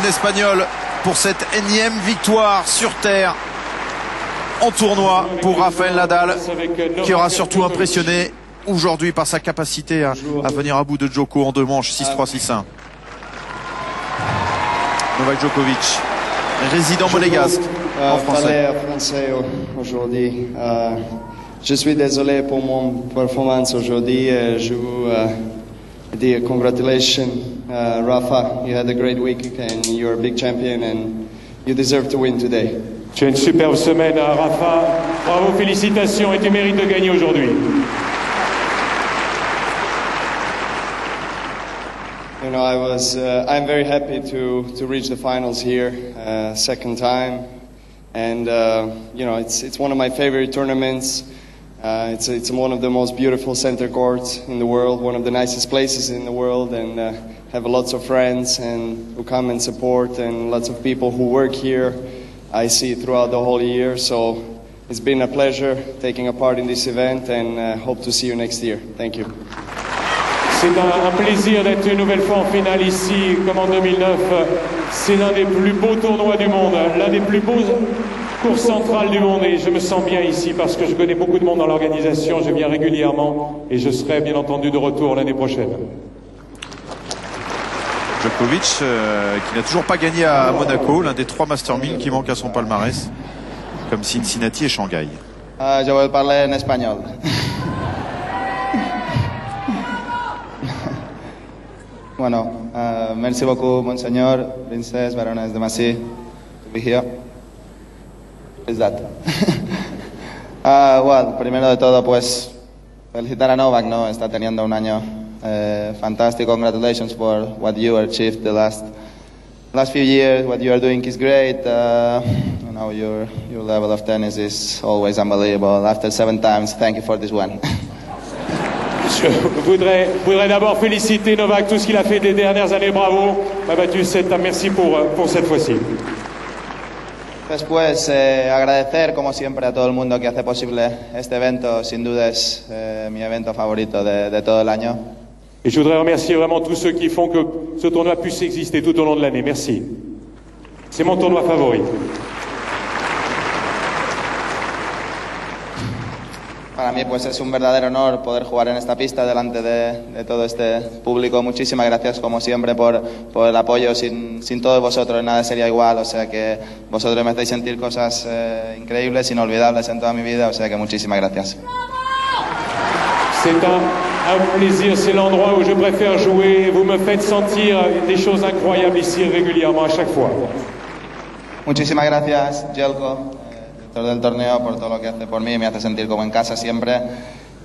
l'hymne espagnol pour cette énième victoire sur terre en tournoi pour Rafael Nadal, qui aura surtout impressionné aujourd'hui par sa capacité à venir à bout de Djoko en 2 manches, 6-3, 6-1. Novak Djokovic, résident monégasque en français. Aujourd'hui. Je suis désolé pour mon performance aujourd'hui. Je vous dis congratulations, Rafa. You had a great week and you're a big champion and you deserve to win today. Tu as une superbe semaine, Rafa. Bravo, félicitations et tu mérites de gagner aujourd'hui. You know, I'm very happy to reach the finals here, second time, and you know, it's one of my favorite tournaments. It's one of the most beautiful center courts in the world, one of the nicest places in the world, and have lots of friends and who come and support, and lots of people who work here. I see throughout the whole year, so it's been a pleasure taking a part in this event, and hope to see you next year. Thank you. C'est un plaisir d'être une nouvelle fois en finale ici, comme en 2009. C'est l'un des plus beaux tournois du monde, l'un des plus beaux courses centrales du monde. Et je me sens bien ici parce que je connais beaucoup de monde dans l'organisation. Je viens régulièrement et je serai bien entendu de retour l'année prochaine. Djokovic, qui n'a toujours pas gagné à Monaco, l'un des 3 Master 1000 qui manquent à son palmarès, comme Cincinnati et Shanghai. Je vais parler en espagnol. Bueno, merci beaucoup, Monseigneur, Princess, Baroness de Massy, to be here. Is that? Well, primero de todo, pues, felicitar a Novak, ¿no? Está teniendo un año fantástico. Congratulations for what you achieved the last few years. What you are doing is great. You know, your level of tennis is always unbelievable. After 7 times, thank you for this one. Je voudrais d'abord féliciter Novak, tout ce qu'il a fait des dernières années, bravo, m'a battu 7, merci pour cette fois-ci. Después, agradecer como siempre a todo el mundo que hace posible este evento, sin duda es mi evento favorito de todo el año. Et je voudrais remercier vraiment tous ceux qui font que ce tournoi puisse exister tout au long de l'année, merci. C'est mon tournoi favori. Para mí pues es un verdadero honor poder jugar en esta pista delante de todo este público. Muchísimas gracias como siempre por el apoyo. Sin todos vosotros nada sería igual, o sea que vosotros me hacéis sentir cosas increíbles, inolvidables en toda mi vida, o sea que muchísimas gracias. C'est un plaisir, c'est l'endroit où je préfère jouer. Vous me faites sentir des choses incroyables ici régulièrement, à chaque fois. Muchísimas gracias, Jelko, del torneo, por todo lo que hace por mí, me hace sentir como en casa siempre.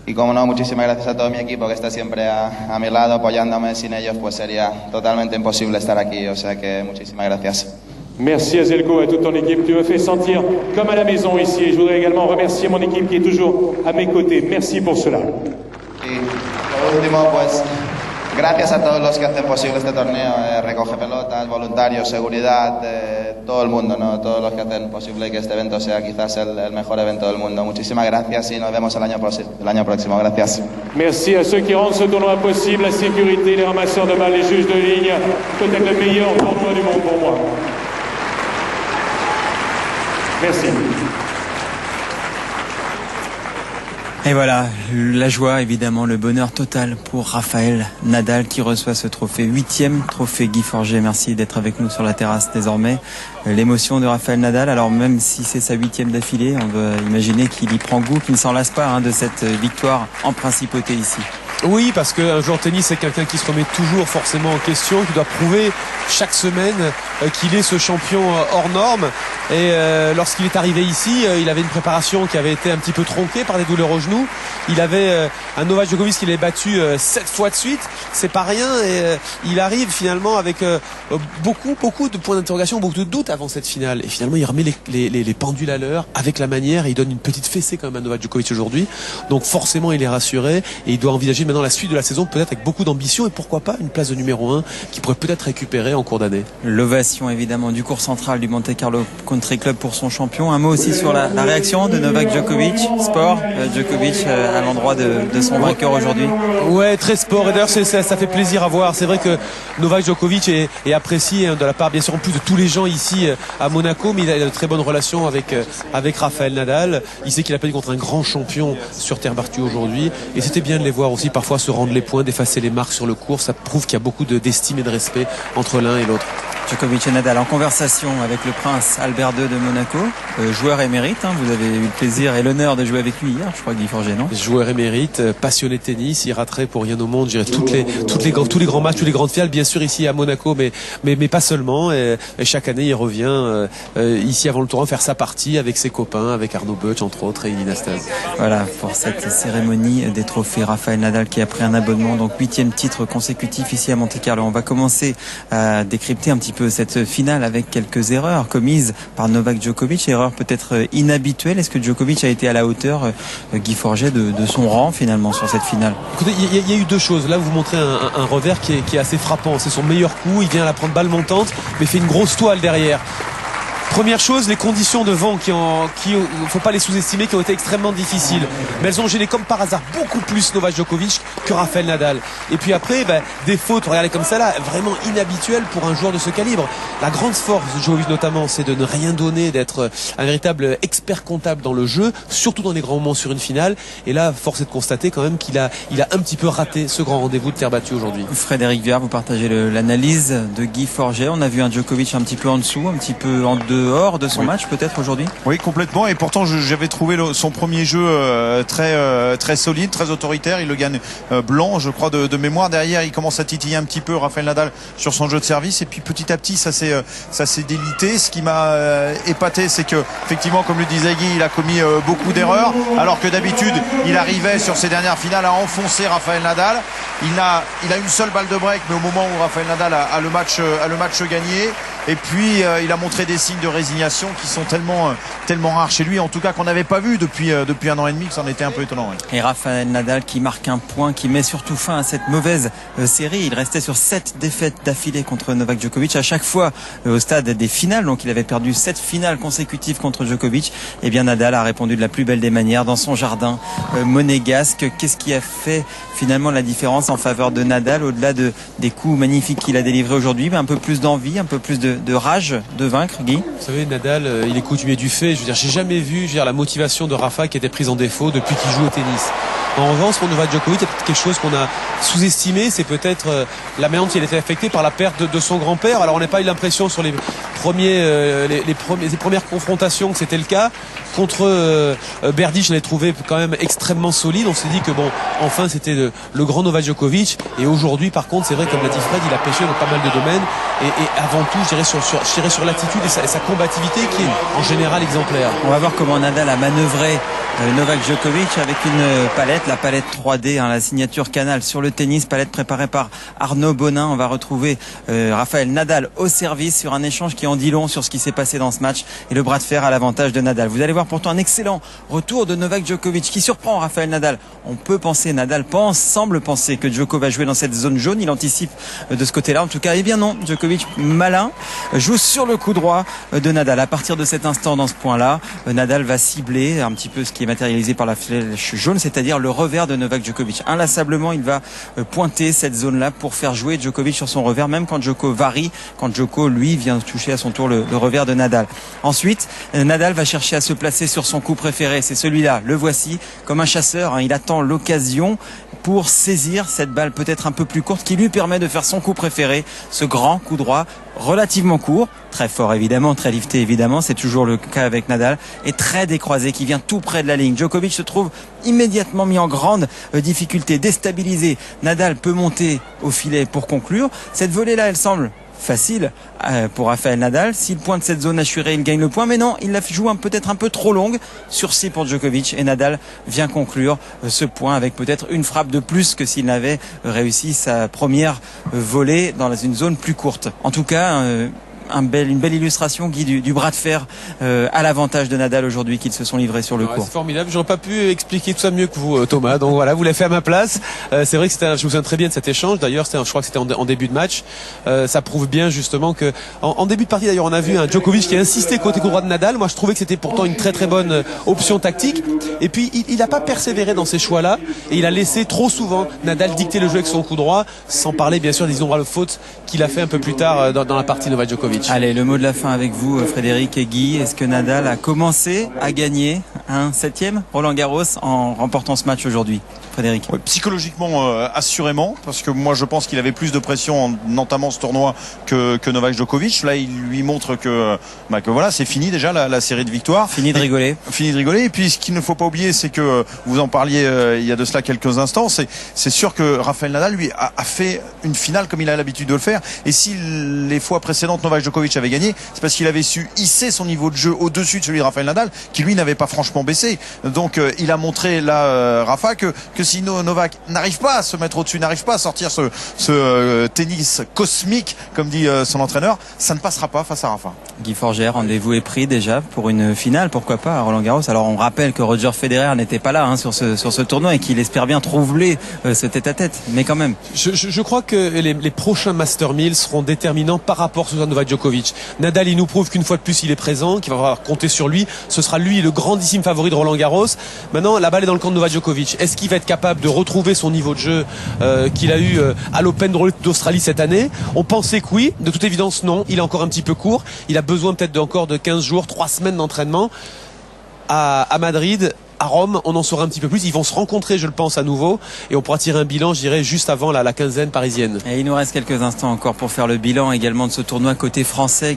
Y como no, muchísimas gracias a todo mi equipo que está siempre a mi lado apoyándome. Sin ellos pues sería totalmente imposible estar aquí, o sea que muchísimas gracias. Merci à Zelko et à toute ton équipe, tu me fais sentir comme à la maison ici. Et je voudrais également remercier mon équipe qui est toujours à mes côtés. Merci pour cela. Y por último, pues gracias a todos los que hacen posible este torneo, recoge pelotas, voluntarios, seguridad, todo el mundo, ¿no? Todos los que hacen posible que este evento sea quizás el mejor evento del mundo. Muchísimas gracias y nos vemos el año próximo. Gracias. Merci à ceux qui rendent ce tournoi possible, la sécurité, les ramasseurs de balles, les juges de ligne, peut-être le meilleur tournoi du monde pour moi. Merci. Et voilà, la joie, évidemment, le bonheur total pour Rafael Nadal qui reçoit ce trophée, 8e trophée Guy Forget. Merci d'être avec nous sur la terrasse désormais. L'émotion de Rafael Nadal, alors même si c'est sa 8e d'affilée, on veut imaginer qu'il y prend goût, qu'il ne s'en lasse pas de cette victoire en principauté ici. Oui, parce qu'un joueur de tennis, c'est quelqu'un qui se remet toujours forcément en question, qui doit prouver chaque semaine qu'il est ce champion hors norme. Et lorsqu'il est arrivé ici, il avait une préparation qui avait été un petit peu tronquée par des douleurs au genou. Il avait un Novak Djokovic qui l'avait battu 7 fois de suite. C'est pas rien. Et il arrive finalement avec beaucoup de points d'interrogation, beaucoup de doutes avant cette finale. Et finalement, il remet les pendules à l'heure avec la manière. Et il donne une petite fessée quand même à Novak Djokovic aujourd'hui. Donc forcément, il est rassuré et il doit envisager maintenant la suite de la saison, peut-être avec beaucoup d'ambition et pourquoi pas une place de numéro 1 qui pourrait peut-être récupérer en cours d'année. L'ovation évidemment du cours central du Monte Carlo Country Club pour son champion. Un mot aussi sur la réaction de Novak Djokovic, sport, Djokovic à l'endroit de son vainqueur aujourd'hui. Ouais, très sport, et d'ailleurs ça fait plaisir à voir. C'est vrai que Novak Djokovic est apprécié de la part bien sûr en plus de tous les gens ici à Monaco, mais il a de très bonnes relations avec Rafael Nadal. Il sait qu'il a perdu contre un grand champion sur terre battue aujourd'hui, et c'était bien de les voir aussi parfois se rendre les points, d'effacer les marques sur le court. Ça prouve qu'il y a beaucoup d'estime et de respect entre l'un et l'autre. Djokovic et Nadal en conversation avec le prince Albert II de Monaco, joueur émérite, hein, vous avez eu le plaisir et l'honneur de jouer avec lui hier, je crois, Guy Forget, non? Joueur émérite, passionné de tennis, il raterait pour rien au monde, je dirais tous les grands matchs, toutes les grandes finales, bien sûr ici à Monaco, mais pas seulement. Et chaque année il revient ici avant le tournoi faire sa partie avec ses copains, avec Arnaud Butch entre autres et Ilie Nastase. Voilà pour cette cérémonie des trophées. Rafael Nadal qui a pris un abonnement, donc 8e titre consécutif ici à Monte Carlo. On va commencer à décrypter un petit peu cette finale avec quelques erreurs commises par Novak Djokovic, erreurs peut-être inhabituelles. Est-ce que Djokovic a été à la hauteur, Guy Forget, de son rang finalement sur cette finale? Écoutez, il y a eu deux choses. Là, vous montrez un revers qui est assez frappant. C'est son meilleur coup. Il vient à la prendre balle montante, mais fait une grosse toile derrière. Première chose, les conditions de vent faut pas les sous-estimer, qui ont été extrêmement difficiles. Mais elles ont gêné comme par hasard beaucoup plus Novak Djokovic que Rafael Nadal. Et puis après, des fautes, regardez comme ça là, vraiment inhabituelles pour un joueur de ce calibre. La grande force de Djokovic notamment, c'est de ne rien donner, d'être un véritable expert comptable dans le jeu, surtout dans les grands moments sur une finale. Et là, force est de constater quand même qu'il a un petit peu raté ce grand rendez-vous de terre battue aujourd'hui. Frédéric Viard, vous partagez l'analyse de Guy Forget. On a vu un Djokovic un petit peu en dessous, un petit peu en dehors de son match peut-être aujourd'hui. Oui, complètement, et pourtant j'avais trouvé son premier jeu très solide, très autoritaire. Il le gagne blanc, je crois, de mémoire. Derrière il commence à titiller un petit peu Rafael Nadal sur son jeu de service, et puis petit à petit ça s'est délité. Ce qui m'a épaté, c'est que effectivement, comme le disait Guy, il a commis beaucoup d'erreurs, alors que d'habitude il arrivait sur ses dernières finales à enfoncer Rafael Nadal. Il a une seule balle de break, mais au moment où Rafael Nadal a le match gagné, et puis il a montré des signes de résignation qui sont tellement rares chez lui, en tout cas qu'on n'avait pas vu depuis 1 an et demi, que ça en était un peu étonnant. Oui. Et Rafael Nadal qui marque un point, qui met surtout fin à cette mauvaise série. Il restait sur 7 défaites d'affilée contre Novak Djokovic, à chaque fois au stade des finales, donc il avait perdu 7 finales consécutives contre Djokovic. Et bien Nadal a répondu de la plus belle des manières dans son jardin monégasque. Qu'est-ce qui a fait finalement la différence en faveur de Nadal, au-delà des coups magnifiques qu'il a délivrés aujourd'hui? Un peu plus d'envie, un peu plus de rage de vaincre, Guy? Vous savez, Nadal, il est coutumier du fait. Je veux dire, j'ai jamais vu la motivation de Rafa qui était prise en défaut depuis qu'il joue au tennis. En revanche, pour Novak Djokovic, il y a peut-être quelque chose qu'on a sous-estimé, c'est peut-être la manière dont il a été affecté par la perte de son grand-père. Alors on n'a pas eu l'impression sur les premières confrontations que c'était le cas. Contre Berdych, je l'ai trouvé quand même extrêmement solide. On s'est dit que enfin c'était le grand Novak Djokovic. Et aujourd'hui, par contre, c'est vrai, comme l'a dit Fred, il a pêché dans pas mal de domaines. Et avant tout, je dirais sur l'attitude et sa combativité qui est en général exemplaire. On va voir comment Nadal a manœuvré Novak Djokovic avec une palette, la palette 3D, la signature Canal sur le tennis, palette préparée par Arnaud Bonin. On va retrouver Rafael Nadal au service sur un échange qui en dit long sur ce qui s'est passé dans ce match, et le bras de fer à l'avantage de Nadal. Vous allez voir pourtant un excellent retour de Novak Djokovic qui surprend Rafael Nadal. On peut penser, Nadal semble penser que Djoko va jouer dans cette zone jaune. Il anticipe de ce côté-là en tout cas. Eh bien non, Djokovic malin joue sur le coup droit de Nadal. À partir de cet instant, dans ce point-là, Nadal va cibler un petit peu ce qui est matérialisé par la flèche jaune, c'est-à-dire le revers de Novak Djokovic. Inlassablement, il va pointer cette zone-là pour faire jouer Djokovic sur son revers, même quand Djoko varie, quand Djoko, lui, vient toucher à son tour le revers de Nadal. Ensuite, Nadal va chercher à se placer sur son coup préféré. C'est celui-là. Le voici, comme un chasseur. Il attend l'occasion pour saisir cette balle peut-être un peu plus courte qui lui permet de faire son coup préféré, ce grand coup droit relativement court, très fort évidemment, très lifté évidemment, c'est toujours le cas avec Nadal, et très décroisé, qui vient tout près de la ligne. Djokovic se trouve immédiatement mis en grande difficulté, déstabilisé. Nadal peut monter au filet pour conclure. Cette volée-là, elle semble facile pour Rafael Nadal. S'il pointe cette zone assurée, il gagne le point, mais non, il la joue peut-être un peu trop longue. Sursis pour Djokovic, et Nadal vient conclure ce point avec peut-être une frappe de plus que s'il n'avait réussi sa première volée dans une zone plus courte. En tout cas, une belle illustration, Guy, du bras de fer à l'avantage de Nadal aujourd'hui qu'ils se sont livrés sur le court. C'est formidable. J'aurais pas pu expliquer tout ça mieux que vous, Thomas. Donc voilà, vous l'avez fait à ma place. C'est vrai que je me souviens très bien de cet échange. D'ailleurs, je crois que c'était en début de match. Ça prouve bien justement que en début de partie, d'ailleurs, on a vu un Djokovic qui a insisté côté droit de Nadal. Moi, je trouvais que c'était pourtant une très très bonne option tactique. Et puis, il n'a pas persévéré dans ces choix-là et il a laissé trop souvent Nadal dicter le jeu avec son coup droit, sans parler bien sûr des innombrables fautes qu'il a fait un peu plus tard dans la partie Novak Djokovic. Allez, le mot de la fin avec vous, Frédéric et Guy. Est-ce que Nadal a commencé à gagner un 7e Roland Garros en remportant ce match aujourd'hui? Frédéric. Ouais, psychologiquement, assurément, parce que moi je pense qu'il avait plus de pression en entamant ce tournoi que Novak Djokovic. Là, il lui montre que voilà, c'est fini déjà la série de victoires. Fini de rigoler. Fini de rigoler. Et puis ce qu'il ne faut pas oublier, c'est que vous en parliez il y a de cela quelques instants. C'est sûr que Rafael Nadal lui a fait une finale comme il a l'habitude de le faire. Et si les fois précédentes Novak Djokovic avait gagné, c'est parce qu'il avait su hisser son niveau de jeu au-dessus de celui de Rafael Nadal, qui lui n'avait pas franchement baissé. Donc il a montré là, Rafa, que si Novak n'arrive pas à se mettre au-dessus, n'arrive pas à sortir ce tennis cosmique, comme dit son entraîneur, ça ne passera pas face à Rafa. Guy Forger, rendez-vous est pris déjà pour une finale, pourquoi pas, à Roland Garros. Alors on rappelle que Roger Federer n'était pas là sur ce tournoi et qu'il espère bien troubler ce tête-à-tête, mais quand même. Je crois que les prochains Master 1000 seront déterminants par rapport à Novak Djokovic. Nadal, il nous prouve qu'une fois de plus il est présent, qu'il va falloir compter sur lui. Ce sera lui le grandissime favori de Roland Garros. Maintenant, la balle est dans le camp de Novak Djokovic. Est-ce qu'il va être capable de retrouver son niveau de jeu qu'il a eu à l'Open d'Australie cette année? On pensait que oui, de toute évidence non, il est encore un petit peu court, il a besoin peut-être encore de 15 jours, 3 semaines d'entraînement. À Madrid, à Rome, on en saura un petit peu plus. Ils vont se rencontrer, je le pense, à nouveau, et on pourra tirer un bilan, je dirais, juste avant la quinzaine parisienne. Et il nous reste quelques instants encore pour faire le bilan également de ce tournoi côté français.